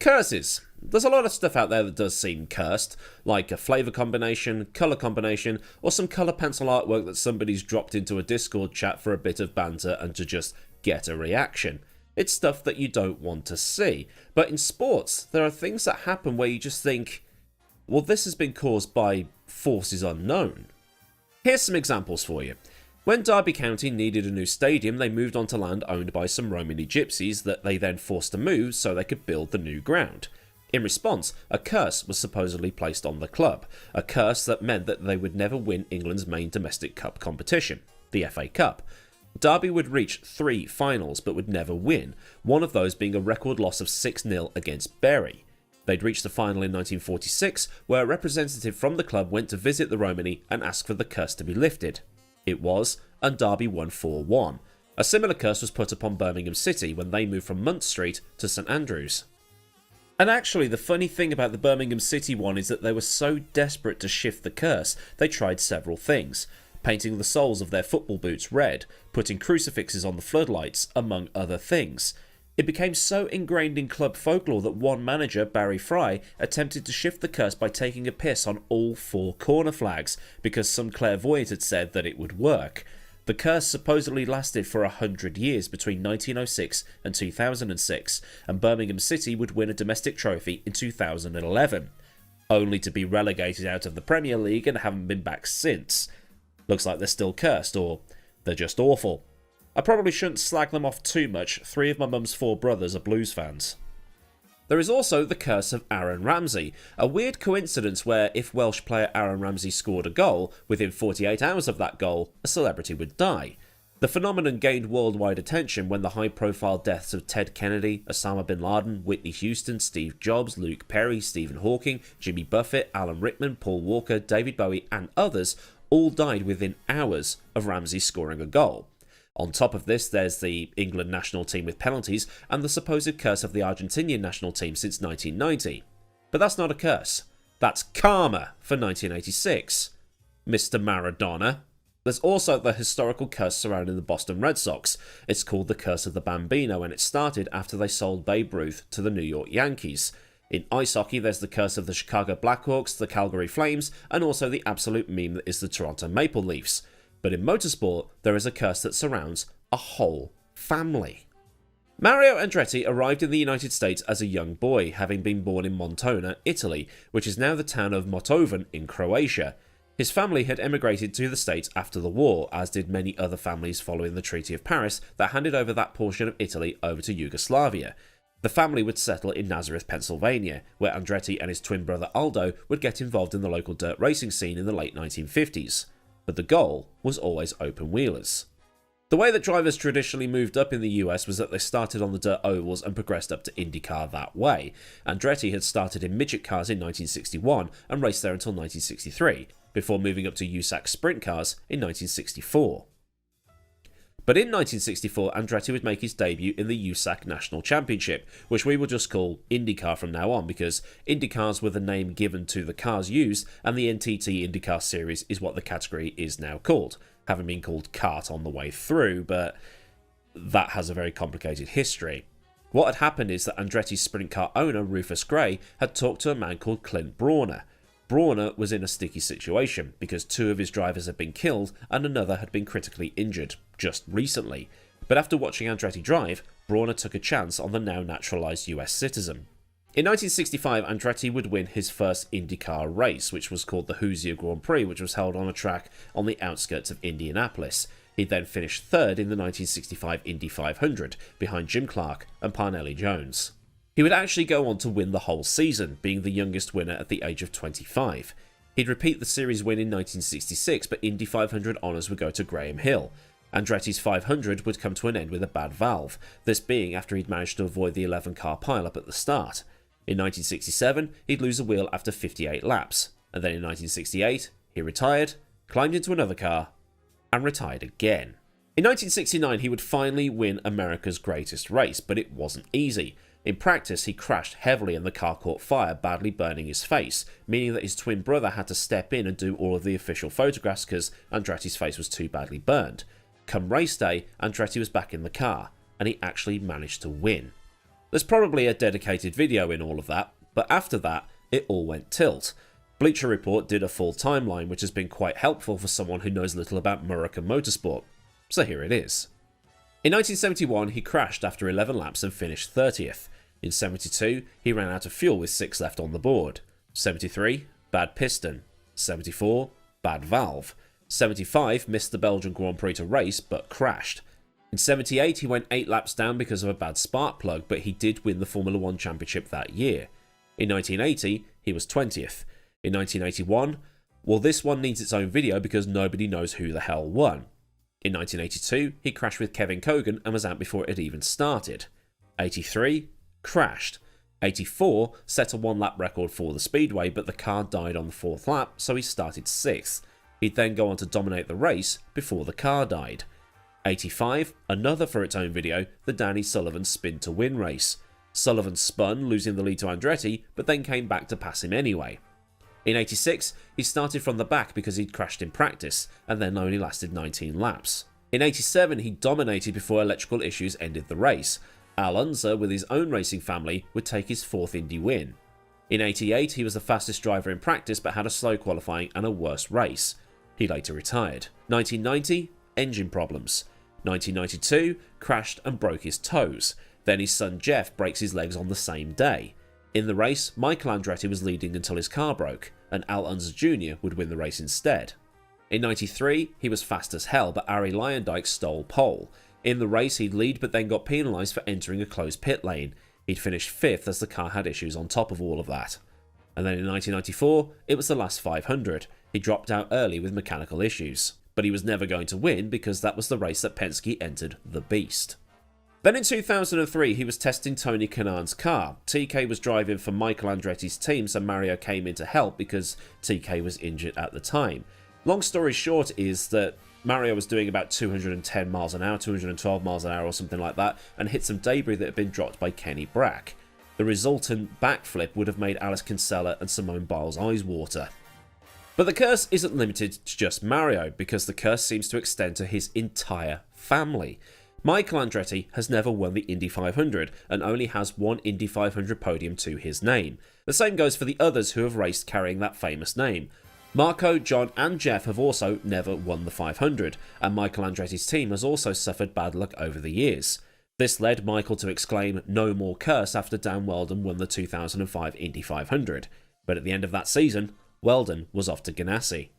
Curses. There's a lot of stuff out there that does seem cursed, like a flavour combination, colour combination, or some colour pencil artwork that somebody's dropped into a Discord chat for a bit of banter and to just get a reaction. It's stuff that you don't want to see. But in sports, there are things that happen where you just think, well, this has been caused by forces unknown. Here's some examples for you. When Derby County needed a new stadium, they moved onto land owned by some Romany gypsies that they then forced to move so they could build the new ground. In response, a curse was supposedly placed on the club, a curse that meant that they would never win England's main domestic cup competition, the FA Cup. Derby would reach 3 finals but would never win, one of those being a record loss of 6-0 against Bury. They'd reached the final in 1946, where a representative from the club went to visit the Romany and ask for the curse to be lifted. It was, and Derby won 4-1. A similar curse was put upon Birmingham City when they moved from Munt Street to St Andrews. And actually, the funny thing about the Birmingham City one is that they were so desperate to shift the curse, they tried several things. Painting the soles of their football boots red, putting crucifixes on the floodlights, among other things. It became so ingrained in club folklore that one manager, Barry Fry, attempted to shift the curse by taking a piss on all 4 corner flags, because some clairvoyant had said that it would work. The curse supposedly lasted for 100 years between 1906 and 2006, and Birmingham City would win a domestic trophy in 2011, only to be relegated out of the Premier League and haven't been back since. Looks like they're still cursed, or they're just awful. I probably shouldn't slag them off too much. 3 of my mum's 4 brothers are Blues fans. There is also the curse of Aaron Ramsey, a weird coincidence where if Welsh player Aaron Ramsey scored a goal, within 48 hours of that goal, a celebrity would die. The phenomenon gained worldwide attention when the high-profile deaths of Ted Kennedy, Osama bin Laden, Whitney Houston, Steve Jobs, Luke Perry, Stephen Hawking, Jimmy Buffett, Alan Rickman, Paul Walker, David Bowie and others all died within hours of Ramsey scoring a goal. On top of this, there's the England national team with penalties and the supposed curse of the Argentinian national team since 1990. But that's not a curse. That's karma for 1986. Mr. Maradona. There's also the historical curse surrounding the Boston Red Sox. It's called the Curse of the Bambino, and it started after they sold Babe Ruth to the New York Yankees. In ice hockey, there's the curse of the Chicago Blackhawks, the Calgary Flames, and also the absolute meme that is the Toronto Maple Leafs. But in motorsport, there is a curse that surrounds a whole family. Mario Andretti arrived in the United States as a young boy, having been born in Montona, Italy, which is now the town of Motovan in Croatia. His family had emigrated to the States after the war, as did many other families following the Treaty of Paris that handed over that portion of Italy over to Yugoslavia. The family would settle in Nazareth, Pennsylvania, where Andretti and his twin brother Aldo would get involved in the local dirt racing scene in the late 1950s. But the goal was always open wheelers. The way that drivers traditionally moved up in the US was that they started on the dirt ovals and progressed up to IndyCar that way. Andretti had started in midget cars in 1961 and raced there until 1963, before moving up to USAC sprint cars in 1964. But in 1964, Andretti would make his debut in the USAC National Championship, which we will just call IndyCar from now on, because IndyCars were the name given to the cars used, and the NTT IndyCar Series is what the category is now called, having been called kart on the way through, but that has a very complicated history. What had happened is that Andretti's sprint car owner, Rufus Gray, had talked to a man called Clint Brawner. Brawner was in a sticky situation because 2 of his drivers had been killed and another had been critically injured just recently. But after watching Andretti drive, Brawner took a chance on the now naturalised US citizen. In 1965, Andretti would win his first IndyCar race, which was called the Hoosier Grand Prix, which was held on a track on the outskirts of Indianapolis. He then finished 3rd in the 1965 Indy 500, behind Jim Clark and Parnelli Jones. He would actually go on to win the whole season, being the youngest winner at the age of 25. He'd repeat the series win in 1966, but Indy 500 honours would go to Graham Hill. Andretti's 500 would come to an end with a bad valve, this being after he'd managed to avoid the 11-car pile-up at the start. In 1967, he'd lose a wheel after 58 laps, and then in 1968, he retired, climbed into another car, and retired again. In 1969, he would finally win America's greatest race, but it wasn't easy. In practice, he crashed heavily and the car caught fire, badly burning his face, meaning that his twin brother had to step in and do all of the official photographs because Andretti's face was too badly burned. Come race day, Andretti was back in the car, and he actually managed to win. There's probably a dedicated video in all of that, but after that, it all went tilt. Bleacher Report did a full timeline, which has been quite helpful for someone who knows little about American motorsport. So here it is. In 1971, he crashed after 11 laps and finished 30th. In 72, he ran out of fuel with 6 left on the board. 73, bad piston. 74, bad valve. 75, missed the Belgian Grand Prix to race, but crashed. In 78, he went 8 laps down because of a bad spark plug, but he did win the Formula 1 championship that year. In 1980, he was 20th. In 1981, well, this one needs its own video because nobody knows who the hell won. In 1982, he crashed with Kevin Kogan and was out before it had even started. 83, crashed. 84, set a 1-lap record for the speedway, but the car died on the 4th lap, so he started 6th. He'd then go on to dominate the race before the car died. 85, another for its own video, the Danny Sullivan spin to win race. Sullivan spun, losing the lead to Andretti, but then came back to pass him anyway. In 86, he started from the back because he'd crashed in practice, and then only lasted 19 laps. In 87, he dominated before electrical issues ended the race. Unser, with his own racing family, would take his 4th Indy win. In 88, he was the fastest driver in practice but had a slow qualifying and a worse race. He later retired. 1990, engine problems. 1992, crashed and broke his toes. Then his son Jeff breaks his legs on the same day. In the race, Michael Andretti was leading until his car broke, and Unser Jr. would win the race instead. In 93, he was fast as hell, but Arie Luyendyk stole pole. In the race, he'd lead but then got penalised for entering a closed pit lane. He'd finished 5th as the car had issues on top of all of that. And then in 1994, it was the last 500. He dropped out early with mechanical issues. But he was never going to win because that was the race that Penske entered the Beast. Then in 2003, he was testing Tony Kanaan's car. TK was driving for Michael Andretti's team, so Mario came in to help because TK was injured at the time. Long story short is that Mario was doing about 210 miles an hour, 212 miles an hour or something like that, and hit some debris that had been dropped by Kenny Brack. The resultant backflip would have made Alice Kinsella and Simone Biles' eyes water. But the curse isn't limited to just Mario, because the curse seems to extend to his entire family. Michael Andretti has never won the Indy 500 and only has one Indy 500 podium to his name. The same goes for the others who have raced carrying that famous name. Marco, John and Jeff have also never won the 500, and Michael Andretti's team has also suffered bad luck over the years. This led Michael to exclaim "No more curse" after Dan Wheldon won the 2005 Indy 500. But at the end of that season, Wheldon was off to Ganassi.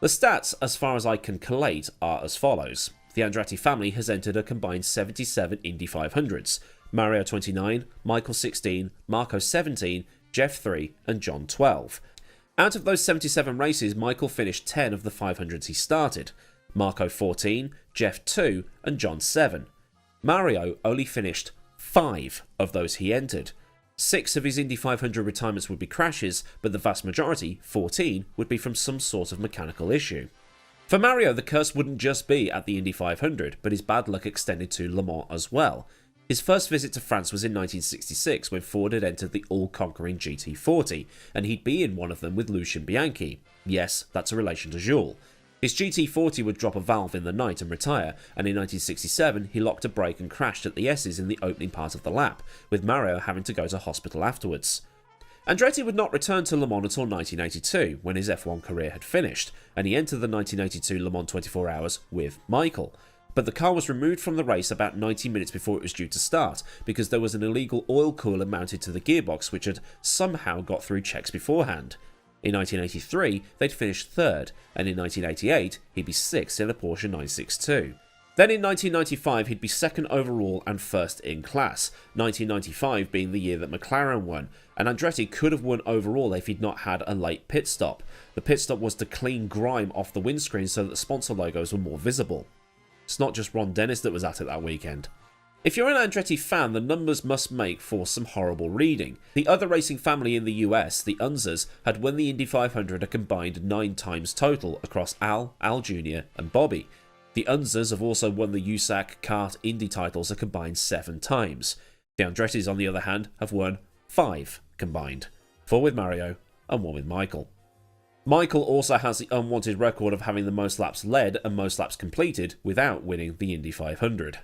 The stats, as far as I can collate, are as follows. The Andretti family has entered a combined 77 Indy 500s. Mario 29, Michael 16, Marco 17, Jeff 3 and John 12. Out of those 77 races, Michael finished 10 of the 500s he started. Marco 14, Jeff 2 and John 7. Mario only finished 5 of those he entered. 6 of his Indy 500 retirements would be crashes, but the vast majority, 14, would be from some sort of mechanical issue. For Mario, the curse wouldn't just be at the Indy 500, but his bad luck extended to Le Mans as well. His first visit to France was in 1966 when Ford had entered the all-conquering GT40, and he'd be in one of them with Lucien Bianchi. Yes, that's a relation to Jules. His GT40 would drop a valve in the night and retire, and in 1967 he locked a brake and crashed at the S's in the opening part of the lap, with Mario having to go to hospital afterwards. Andretti would not return to Le Mans until 1982, when his F1 career had finished, and he entered the 1982 Le Mans 24 Hours with Michael. But the car was removed from the race about 90 minutes before it was due to start, because there was an illegal oil cooler mounted to the gearbox which had somehow got through checks beforehand. In 1983, they'd finish 3rd, and in 1988, he'd be 6th in a Porsche 962. Then in 1995, he'd be 2nd overall and 1st in class, 1995 being the year that McLaren won, and Andretti could have won overall if he'd not had a late pit stop. The pit stop was to clean grime off the windscreen so that the sponsor logos were more visible. It's not just Ron Dennis that was at it that weekend. If you're an Andretti fan, the numbers must make for some horrible reading. The other racing family in the US, the Unsers, had won the Indy 500 a combined 9 times total across Al Jr. and Bobby. The Unsers have also won the USAC Kart Indy titles a combined 7 times. The Andrettis, on the other hand, have won 5 combined, 4 with Mario and 1 with Michael. Michael also has the unwanted record of having the most laps led and most laps completed without winning the Indy 500.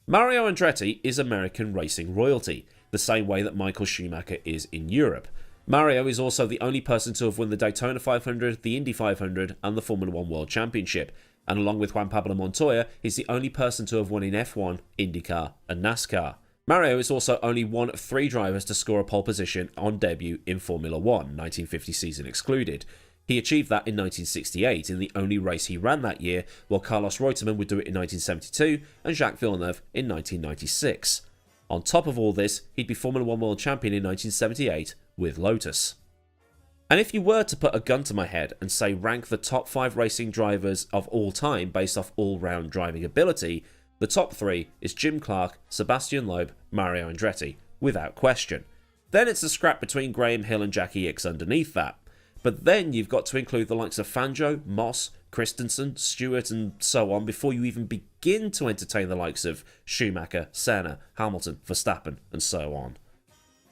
Mario Andretti is American racing royalty, the same way that Michael Schumacher is in Europe. Mario is also the only person to have won the Daytona 500, the Indy 500, and the Formula 1 World Championship, and along with Juan Pablo Montoya, he's the only person to have won in F1, IndyCar, and NASCAR. Mario is also only one of 3 drivers to score a pole position on debut in Formula 1, 1950 season excluded. He achieved that in 1968 in the only race he ran that year, while Carlos Reutemann would do it in 1972 and Jacques Villeneuve in 1996. On top of all this, he'd be Formula 1 World Champion in 1978 with Lotus. And if you were to put a gun to my head and say rank the top 5 racing drivers of all time based off all-round driving ability, the top 3 is Jim Clark, Sebastian Loeb, Mario Andretti, without question. Then it's a scrap between Graham Hill and Jackie Ickx underneath that. But then you've got to include the likes of Fangio, Moss, Christensen, Stewart and so on before you even begin to entertain the likes of Schumacher, Senna, Hamilton, Verstappen and so on.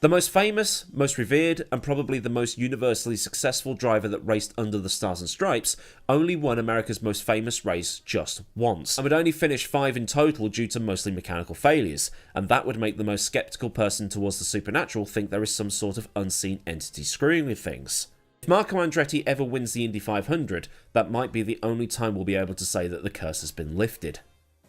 The most famous, most revered and probably the most universally successful driver that raced under the Stars and Stripes only won America's most famous race just once and would only finish 5 in total due to mostly mechanical failures, and that would make the most sceptical person towards the supernatural think there is some sort of unseen entity screwing with things. If Marco Andretti ever wins the Indy 500, that might be the only time we'll be able to say that the curse has been lifted.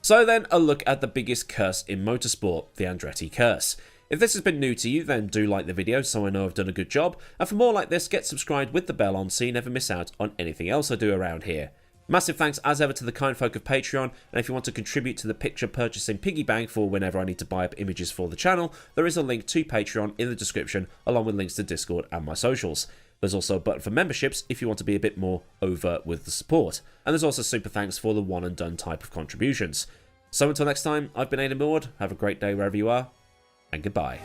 So then, a look at the biggest curse in motorsport, the Andretti Curse. If this has been new to you, then do like the video so I know I've done a good job, and for more like this, get subscribed with the bell on so you never miss out on anything else I do around here. Massive thanks as ever to the kind folk of Patreon, and if you want to contribute to the picture purchasing piggy bank for whenever I need to buy up images for the channel, there is a link to Patreon in the description along with links to Discord and my socials. There's also a button for memberships if you want to be a bit more overt with the support. And there's also super thanks for the one and done type of contributions. So until next time, I've been Millward. Have a great day wherever you are, and goodbye.